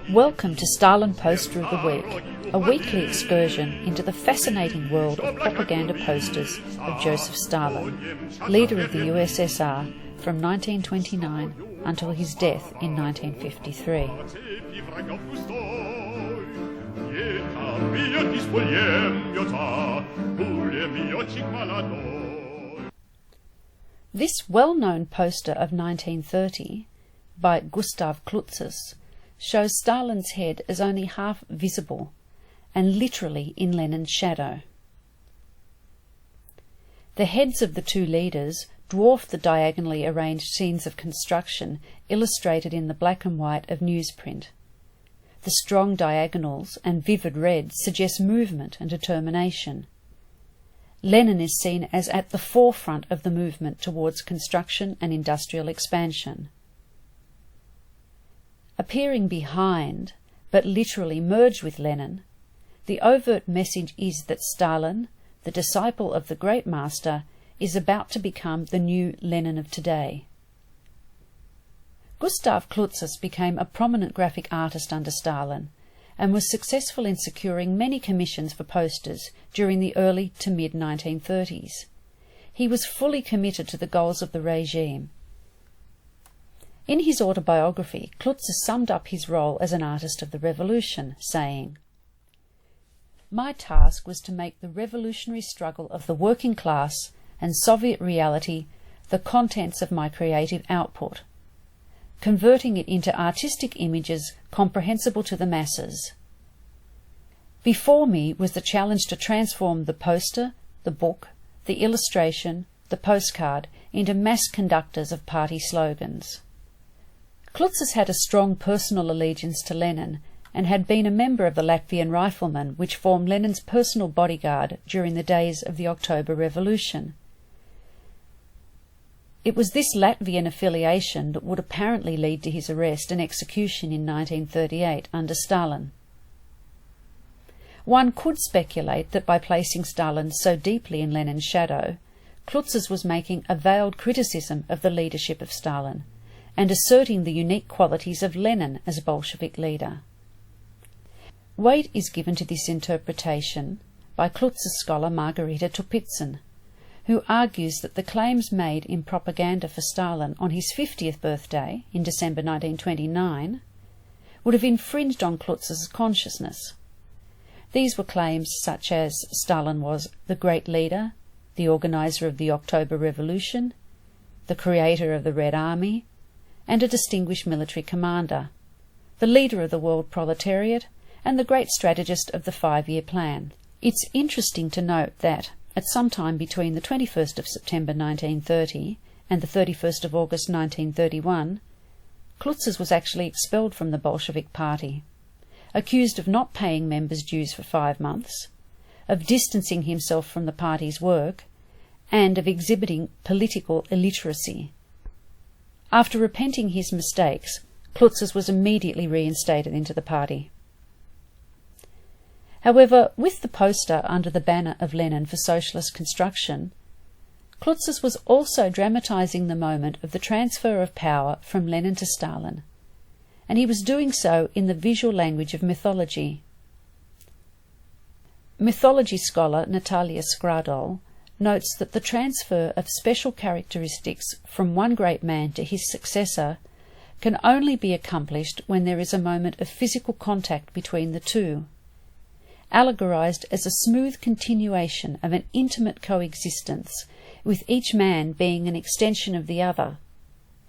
Welcome to Stalin Poster of the Week, a weekly excursion into the fascinating world of propaganda posters of Joseph Stalin, leader of the USSR from 1929 until his death in 1953. This well-known poster of 1930 by Gustav Klutsis shows Stalin's head as only half visible and literally in Lenin's shadow. The heads of the two leaders dwarf the diagonally arranged scenes of construction illustrated in the black and white of newsprint. The strong diagonals and vivid reds suggest movement and determination. Lenin is seen as at the forefront of the movement towards construction and industrial expansion. Appearing behind, but literally merged with Lenin, the overt message is that Stalin, the disciple of the great master, is about to become the new Lenin of today. Gustav Klutsis became a prominent graphic artist under Stalin and was successful in securing many commissions for posters during the early to mid-1930s. He was fully committed to the goals of the regime. In his autobiography, Klutsis summed up his role as an artist of the revolution, saying, "My task was to make the revolutionary struggle of the working class and Soviet reality the contents of my creative output, converting it into artistic images comprehensible to the masses. Before me was the challenge to transform the poster, the book, the illustration, the postcard into mass conductors of party slogans." Klutsis had a strong personal allegiance to Lenin and had been a member of the Latvian Riflemen, which formed Lenin's personal bodyguard during the days of the October Revolution. It was this Latvian affiliation that would apparently lead to his arrest and execution in 1938 under Stalin. One could speculate that by placing Stalin so deeply in Lenin's shadow, Klutsis was making a veiled criticism of the leadership of Stalin and asserting the unique qualities of Lenin as a Bolshevik leader. Weight is given to this interpretation by Klutsis scholar Margarita Tupitsin, who argues that the claims made in propaganda for Stalin on his 50th birthday in December 1929 would have infringed on Klutsis's consciousness. These were claims such as Stalin was the great leader, the organizer of the October Revolution, the creator of the Red Army, and a distinguished military commander, the leader of the world proletariat, and the great strategist of the 5-year plan. It's interesting to note that, at some time between the 21st of September 1930 and the 31st of August 1931, Klutsis was actually expelled from the Bolshevik Party, accused of not paying members' dues for 5 months, of distancing himself from the party's work, and of exhibiting political illiteracy. After repenting his mistakes, Klutsis was immediately reinstated into the party. However, with the poster under the banner of Lenin for socialist construction, Klutsis was also dramatising the moment of the transfer of power from Lenin to Stalin, and he was doing so in the visual language of mythology. Mythology scholar Natalia Skradol notes that the transfer of special characteristics from one great man to his successor can only be accomplished when there is a moment of physical contact between the two, allegorized as a smooth continuation of an intimate coexistence, with each man being an extension of the other,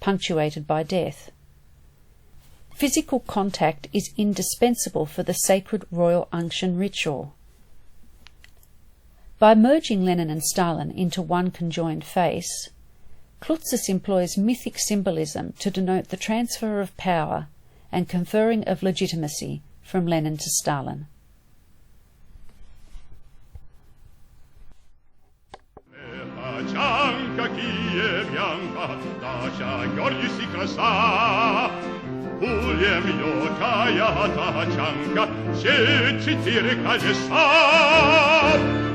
punctuated by death. Physical contact is indispensable for the sacred royal unction ritual. By merging Lenin and Stalin into one conjoined face, Klutsis employs mythic symbolism to denote the transfer of power and conferring of legitimacy from Lenin to Stalin. Все 4 колеса.